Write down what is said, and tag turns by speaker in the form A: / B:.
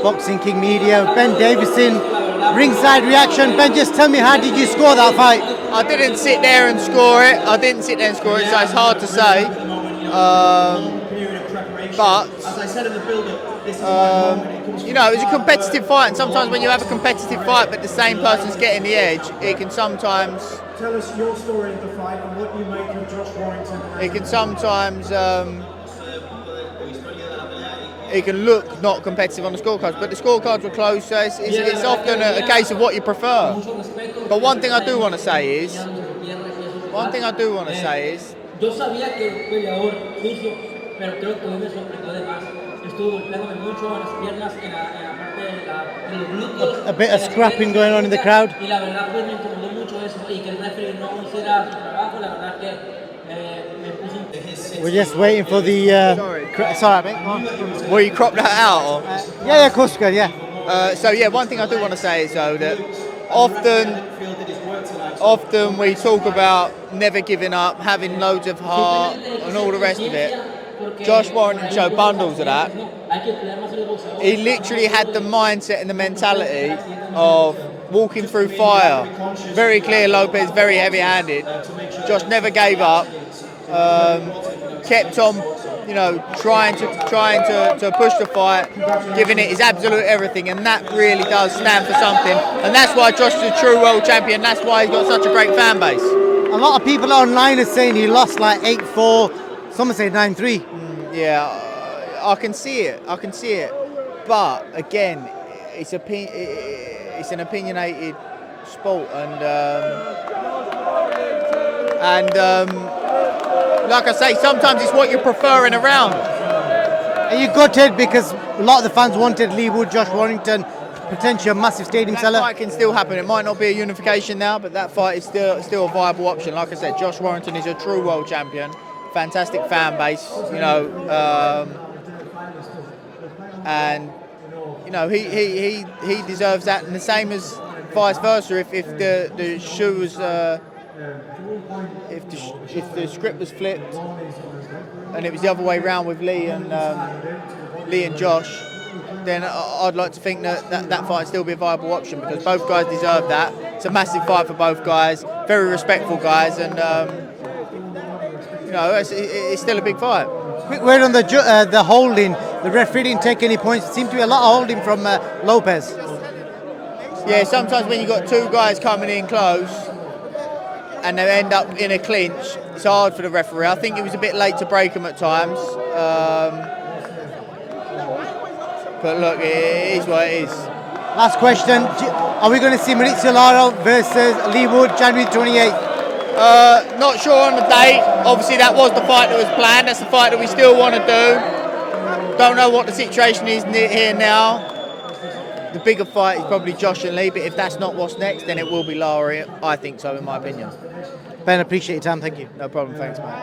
A: Boxing King Media. Ben Davison, ringside reaction. Ben, just tell me, how did you score that fight?
B: I didn't sit there and score it. So it's hard to say. But you know, it was a competitive fight, and sometimes when you have a competitive fight, but the same person's getting the edge, it can sometimes.
C: Tell us your story of the fight and what you make of Josh Warrington.
B: It can sometimes. It can look not competitive on the scorecards, but the scorecards were close, so it's often a case of what you prefer. But one thing I do want to say is.
D: Yo sabía que el peleador sucio, pero creo que hoy me sorprendió de más. Estuvo golpeándome mucho en las piernas, en la parte de los glúteos.
A: A bit of scrapping going on in the crowd.
D: Y la verdad pues me incomodó mucho eso y que el referee no hiciera su trabajo, la verdad que me puso.
A: We're just waiting for the. Sorry, mate. Go on.
B: Will you crop that out? Or?
A: Yeah, of course, good. Yeah.
B: So yeah, one thing I do want to say is though that often we talk about never giving up, having loads of heart, and all the rest of it. Josh Warrington showed bundles of that. He literally had the mindset and the mentality of walking through fire. Very clear Lopez, very heavy-handed. Josh never gave up. Kept on, you know, trying to push the fight, giving it his absolute everything, and that really does stand for something. And that's why Josh is a true world champion. That's why he's got such a great fan base.
A: A lot of people online are saying he lost like 8-4. Some say 9-3.
B: Yeah, I can see it. But again, it's an opinionated sport, and like I say, sometimes it's what you prefer in a round.
A: Are you gutted because a lot of the fans wanted Lee Wood, Josh Warrington, potential massive stadium seller?
B: That fight can still happen. It might not be a unification now, but that fight is still a viable option. Like I said, Josh Warrington is a true world champion, fantastic fan base, you know, and you know he deserves that, and the same as vice versa. If the shoe was if the script was flipped and it was the other way around with Lee and Josh, then I'd like to think that fight still be a viable option, because both guys deserve that. It's a massive fight for both guys, very respectful guys, and you know, it's still a big fight.
A: Quick word on the holding. The referee didn't take any points. It seemed to be a lot of holding from Lopez.
B: Yeah, sometimes when you've got two guys coming in close and they end up in a clinch, it's hard for the referee. I think he was a bit late to break them at times. But look, it is what it is.
A: Last question. Are we going to see Maurizio Lara versus Lee Wood January 28th?
B: Not sure on the date. Obviously that was the fight that was planned. That's the fight that we still want to do. Don't know what the situation is here now. The bigger fight is probably Josh and Lee, but if that's not what's next, then it will be Lara. I think so, in my opinion.
A: Ben, appreciate your time. Thank you.
B: No problem. Thanks, mate.